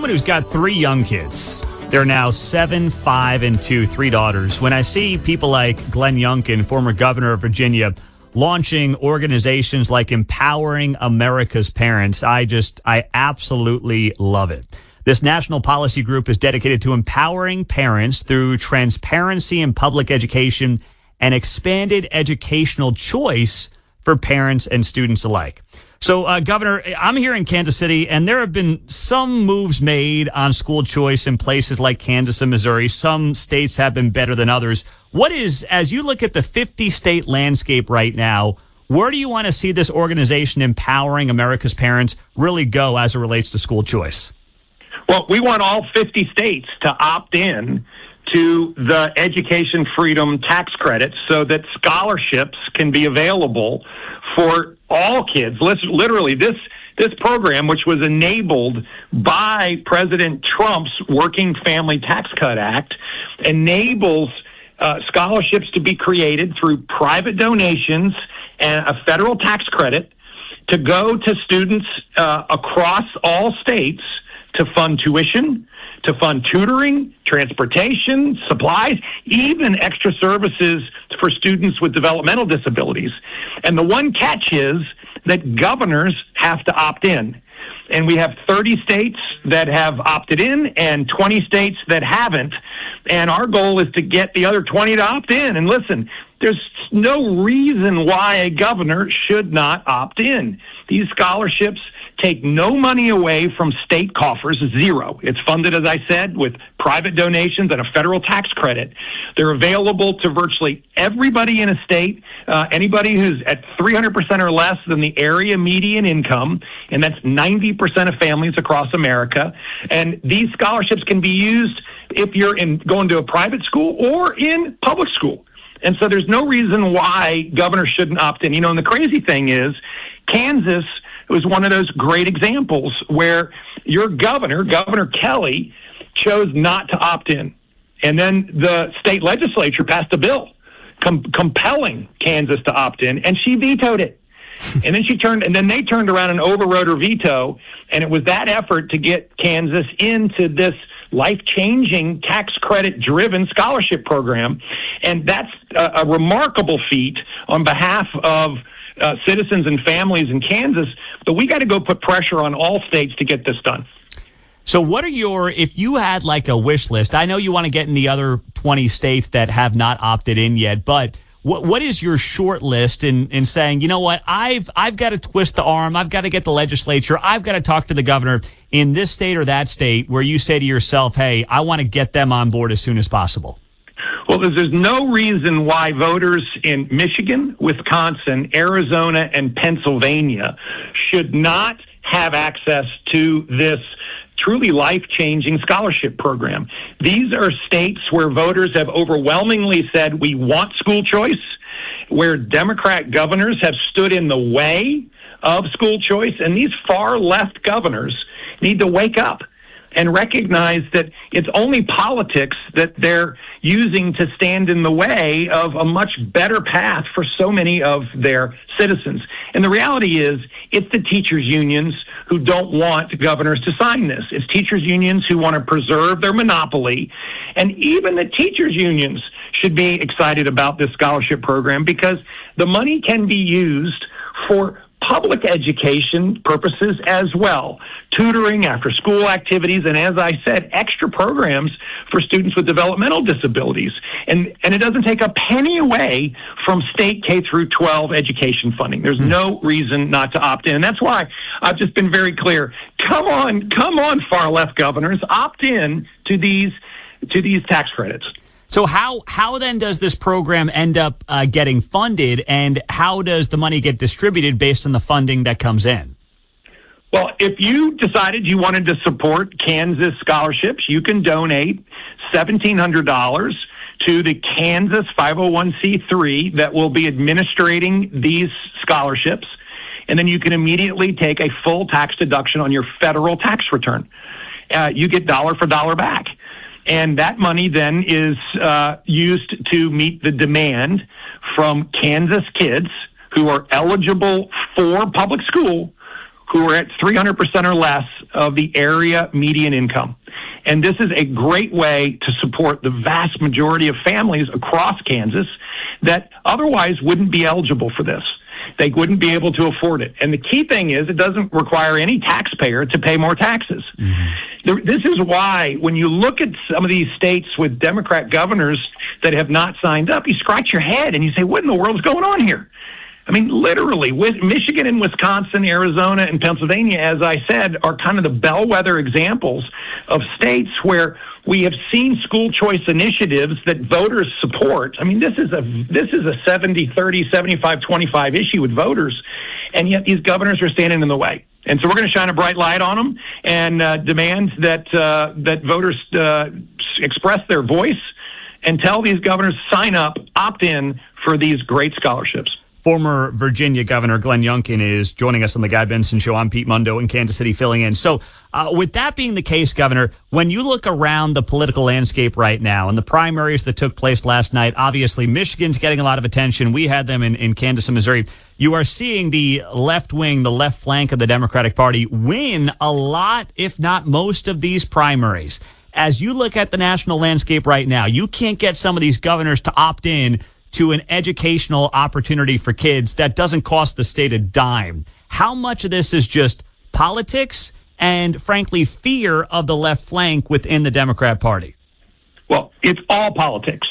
Someone who's got 3 young kids. They're now 7, 5, and 2, 3 daughters. When I see people like Glenn Youngkin, former governor of Virginia, launching organizations like Empowering America's Parents, I absolutely love it. This national policy group is dedicated to empowering parents through transparency in public education and expanded educational choice for parents and students alike. So, Governor, I'm here in Kansas City, and there have been some moves made on school choice in places like Kansas and Missouri. Some states have been better than others. As you look at the 50-state landscape right now, where do you want to see this organization Empowering America's Parents really go as it relates to school choice? Well, we want all 50 states to opt in to the education freedom tax credits so that scholarships can be available for all kids. Literally, this program, which was enabled by President Trump's Working Family Tax Cut Act, enables scholarships to be created through private donations and a federal tax credit to go to students across all states to fund tuition, to fund tutoring, transportation, supplies, even extra services for students with developmental disabilities. And the one catch is that governors have to opt in. And we have 30 states that have opted in and 20 states that haven't. And our goal is to get the other 20 to opt in. And listen, there's no reason why a governor should not opt in. These scholarships take no money away from state coffers, zero. It's funded, as I said, with private donations and a federal tax credit. They're available to virtually everybody in a state, anybody who's at 300% or less than the area median income, and that's 90% of families across America. And these scholarships can be used if you're going to a private school or in public school. And so there's no reason why governors shouldn't opt in. And the crazy thing is, Kansas was one of those great examples where your Governor Kelly, chose not to opt in. And then the state legislature passed a bill compelling Kansas to opt in, and she vetoed it. And then they turned around and overrode her veto, and it was that effort to get Kansas into this life-changing tax credit-driven scholarship program. And that's a remarkable feat on behalf of citizens and families in Kansas, but we got to go put pressure on all states to get this done. So if you had like a wish list, I know you want to get in the other 20 states that have not opted in yet, but what is your short list in saying, you know what, I've got to twist the arm, I've got to get the legislature, I've got to talk to the governor in this state or that state where you say to yourself, hey, I want to get them on board as soon as possible? Well, there's no reason why voters in Michigan, Wisconsin, Arizona, and Pennsylvania should not have access to this truly life-changing scholarship program. These are states where voters have overwhelmingly said we want school choice, where Democrat governors have stood in the way of school choice, and these far-left governors need to wake up and recognize that it's only politics that they're using to stand in the way of a much better path for so many of their citizens. And the reality is, it's the teachers' unions who don't want governors to sign this. It's teachers' unions who want to preserve their monopoly. And even the teachers' unions should be excited about this scholarship program because the money can be used for public education purposes as well, tutoring, after school activities, and as I said, extra programs for students with developmental disabilities. And it doesn't take a penny away from state K through 12 education funding. There's no reason not to opt in. And that's why I've just been very clear. Come on, far left governors, opt in to these tax credits. So how then does this program end up getting funded, and how does the money get distributed based on the funding that comes in? Well, if you decided you wanted to support Kansas scholarships, you can donate $1,700 to the Kansas 501c3 that will be administrating these scholarships, and then you can immediately take a full tax deduction on your federal tax return. You get dollar for dollar back. And that money then is used to meet the demand from Kansas kids who are eligible for public school, who are at 300% or less of the area median income. And this is a great way to support the vast majority of families across Kansas that otherwise wouldn't be eligible for this. They wouldn't be able to afford it. And the key thing is it doesn't require any taxpayer to pay more taxes. Mm-hmm. This is why when you look at some of these states with Democrat governors that have not signed up, you scratch your head and you say, what in the world is going on here? I mean, literally, with Michigan and Wisconsin, Arizona, and Pennsylvania, as I said, are kind of the bellwether examples of states where we have seen school choice initiatives that voters support. I mean, this is a 70-30, 75-25 issue with voters, and yet these governors are standing in the way. And so we're going to shine a bright light on them and demand that voters express their voice and tell these governors sign up, opt in for these great scholarships. Former Virginia Governor Glenn Youngkin is joining us on the Guy Benson Show. I'm Pete Mundo in Kansas City filling in. So with that being the case, Governor, when you look around the political landscape right now and the primaries that took place last night, obviously Michigan's getting a lot of attention. We had them in Kansas and Missouri. You are seeing the left wing, the left flank of the Democratic Party win a lot, if not most, of these primaries. As you look at the national landscape right now, you can't get some of these governors to opt in to an educational opportunity for kids that doesn't cost the state a dime. How much of this is just politics and, frankly, fear of the left flank within the Democrat Party? Well, it's all politics.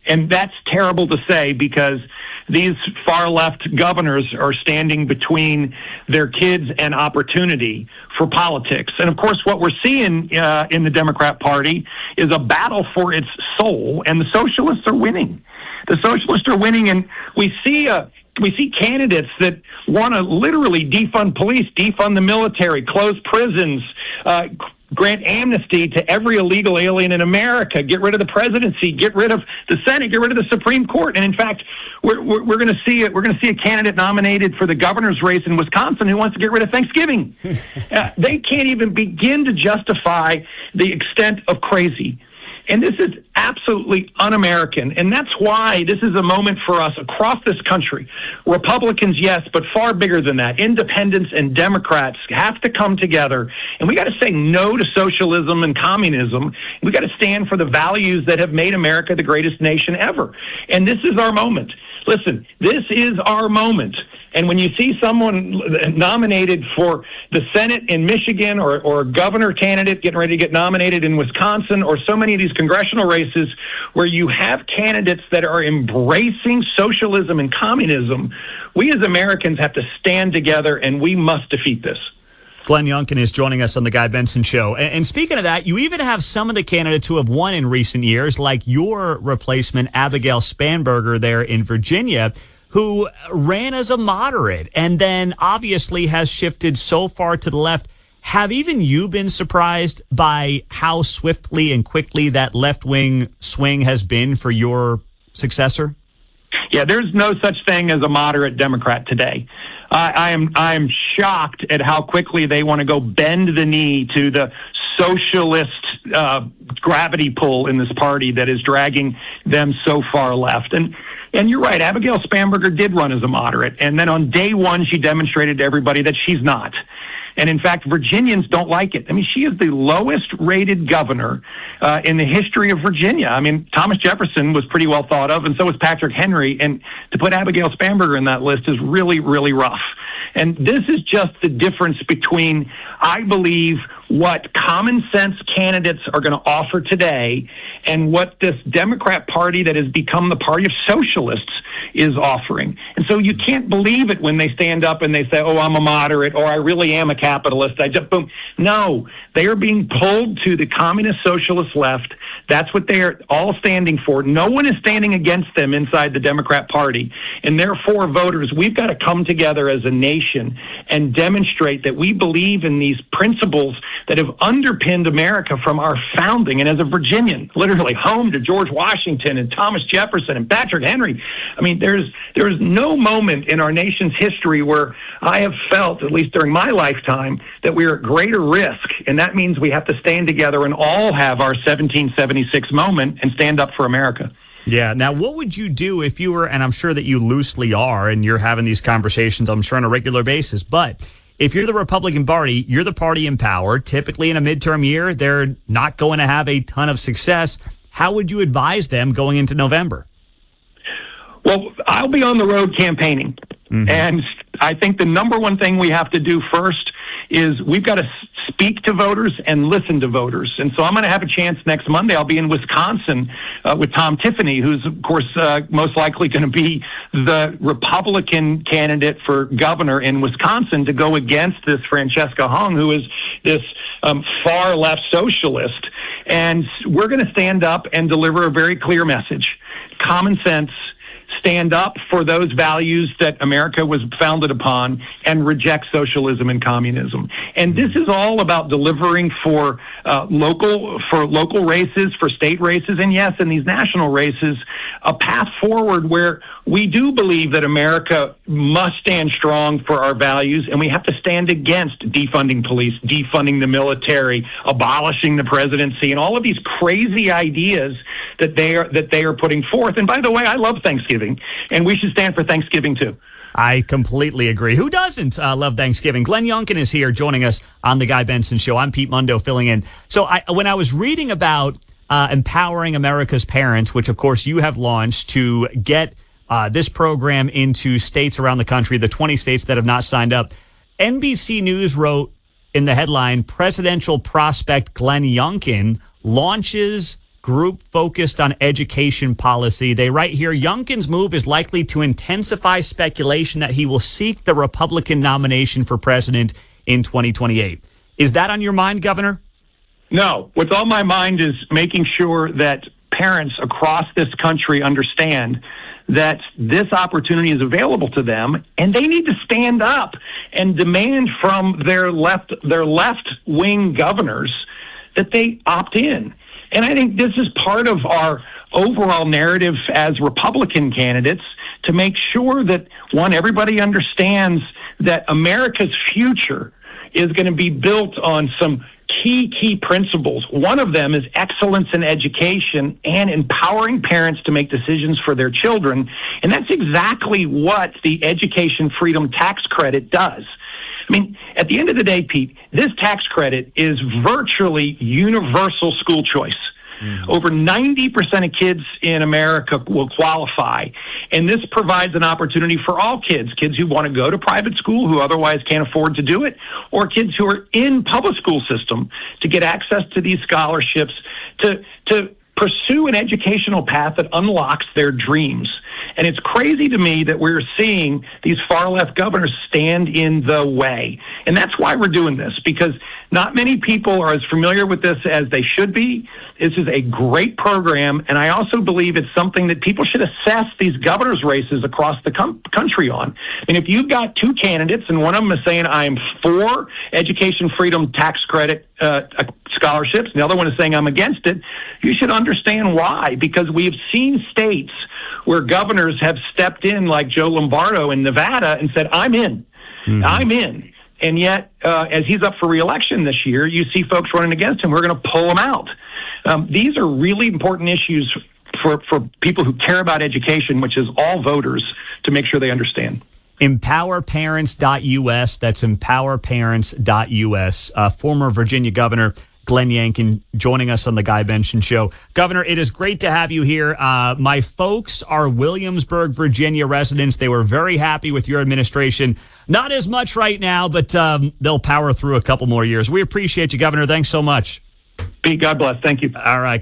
And that's terrible to say because these far-left governors are standing between their kids and opportunity for politics. And, of course, what we're seeing in the Democrat Party is a battle for its soul, and the socialists are winning. The socialists are winning, and we see candidates that want to literally defund police, defund the military, close prisons, grant amnesty to every illegal alien in America, get rid of the presidency, get rid of the Senate, get rid of the Supreme Court. And in fact, we're going to see it. We're going to see a candidate nominated for the governor's race in Wisconsin who wants to get rid of Thanksgiving. They can't even begin to justify the extent of crazy. And this is absolutely un-American. And that's why this is a moment for us across this country. Republicans, yes, but far bigger than that. Independents and Democrats have to come together. And we got to say no to socialism and communism. We got to stand for the values that have made America the greatest nation ever. And this is our moment. Listen, this is our moment. And when you see someone nominated for the Senate in Michigan or a governor candidate getting ready to get nominated in Wisconsin or so many of these congressional races where you have candidates that are embracing socialism and communism, we as Americans have to stand together and we must defeat this. Glenn Youngkin is joining us on the Guy Benson Show. And speaking of that, you even have some of the candidates who have won in recent years, like your replacement, Abigail Spanberger there in Virginia, who ran as a moderate and then obviously has shifted so far to the left. Have even you been surprised by how swiftly and quickly that left-wing swing has been for your successor? Yeah, there's no such thing as a moderate Democrat today. I am shocked at how quickly they want to go bend the knee to the socialist gravity pull in this party that is dragging them so far left. And you're right, Abigail Spanberger did run as a moderate. And then on day one, she demonstrated to everybody that she's not. And in fact, Virginians don't like it. I mean, she is the lowest rated governor in the history of Virginia. I mean, Thomas Jefferson was pretty well thought of, and so was Patrick Henry. And to put Abigail Spanberger in that list is really, really rough. And this is just the difference between, I believe, what common sense candidates are going to offer today and what this Democrat Party that has become the party of socialists is offering. And so you can't believe it when they stand up and they say, oh, I'm a moderate, or I really am a capitalist. I just boom. No, they are being pulled to the communist socialist left. That's what they are all standing for. No one is standing against them inside the Democrat Party. And therefore, voters, we've got to come together as a nation and demonstrate that we believe in these principles that have underpinned America from our founding. And as a Virginian, literally home to George Washington and Thomas Jefferson and Patrick Henry, I mean, there is no moment in our nation's history where I have felt, at least during my lifetime, that we are at greater risk. And that means we have to stand together and all have our 1776 moment and stand up for America. Yeah. Now, what would you do if you were, and I'm sure that you loosely are, and you're having these conversations, I'm sure, on a regular basis, but if you're the Republican Party, you're the party in power. Typically in a midterm year, they're not going to have a ton of success. How would you advise them going into November? Well, I'll be on the road campaigning. And I think the number one thing we have to do first is we've got to speak to voters and listen to voters. And so I'm going to have a chance next Monday. I'll be in Wisconsin with Tom Tiffany, who's, of course, most likely going to be the Republican candidate for governor in Wisconsin, to go against this Francesca Hung, who is this far left socialist. And we're going to stand up and deliver a very clear message. Common sense. Stand up for those values that America was founded upon, and reject socialism and communism. And this is all about delivering for local races, for state races, and yes, in these national races, a path forward where we do believe that America must stand strong for our values, and we have to stand against defunding police, defunding the military, abolishing the presidency, and all of these crazy ideas that they are putting forth. And by the way, I love Thanksgiving, and we should stand for Thanksgiving too. I completely agree. Who doesn't love Thanksgiving? Glenn Youngkin is here joining us on the Guy Benson Show. I'm Pete Mundo filling in. So when I was reading about empowering America's parents, which of course you have launched to get this program into states around the country, the 20 states that have not signed up, NBC News wrote in the headline, presidential prospect Glenn Youngkin launches group focused on education policy. They write here, Youngkin's move is likely to intensify speculation that he will seek the Republican nomination for president in 2028. Is that on your mind, Governor? No. What's on my mind is making sure that parents across this country understand that this opportunity is available to them, and they need to stand up and demand from their left-wing governors that they opt in. And I think this is part of our overall narrative as Republican candidates to make sure that, one, everybody understands that America's future is going to be built on some key principles. One of them is excellence in education and empowering parents to make decisions for their children. And that's exactly what the Education Freedom Tax Credit does. I mean, at the end of the day, Pete, this tax credit is virtually universal school choice. Over 90% of kids in America will qualify. And this provides an opportunity for all kids who want to go to private school, who otherwise can't afford to do it, or kids who are in public school system to get access to these scholarships, to pursue an educational path that unlocks their dreams. And it's crazy to me that we're seeing these far-left governors stand in the way. And that's why we're doing this, because not many people are as familiar with this as they should be. This is a great program, and I also believe it's something that people should assess these governors' races across the country on. I mean, if you've got two candidates, and one of them is saying, I'm for education freedom tax credit scholarships, and the other one is saying, I'm against it, you should understand why, because we have seen states where governors have stepped in, like Joe Lombardo in Nevada, and said, I'm in. I'm in. And yet, as he's up for re-election this year, you see folks running against him. We're going to pull him out. These are really important issues for people who care about education, which is all voters, to make sure they understand. Empowerparents.us. That's empowerparents.us. Former Virginia Governor Glenn Youngkin joining us on the Guy Benson Show. Governor, it is great to have you here. My folks are Williamsburg, Virginia residents. They were very happy with your administration. Not as much right now, but they'll power through a couple more years. We appreciate you, Governor. Thanks so much. Pete, God bless. Thank you. All right.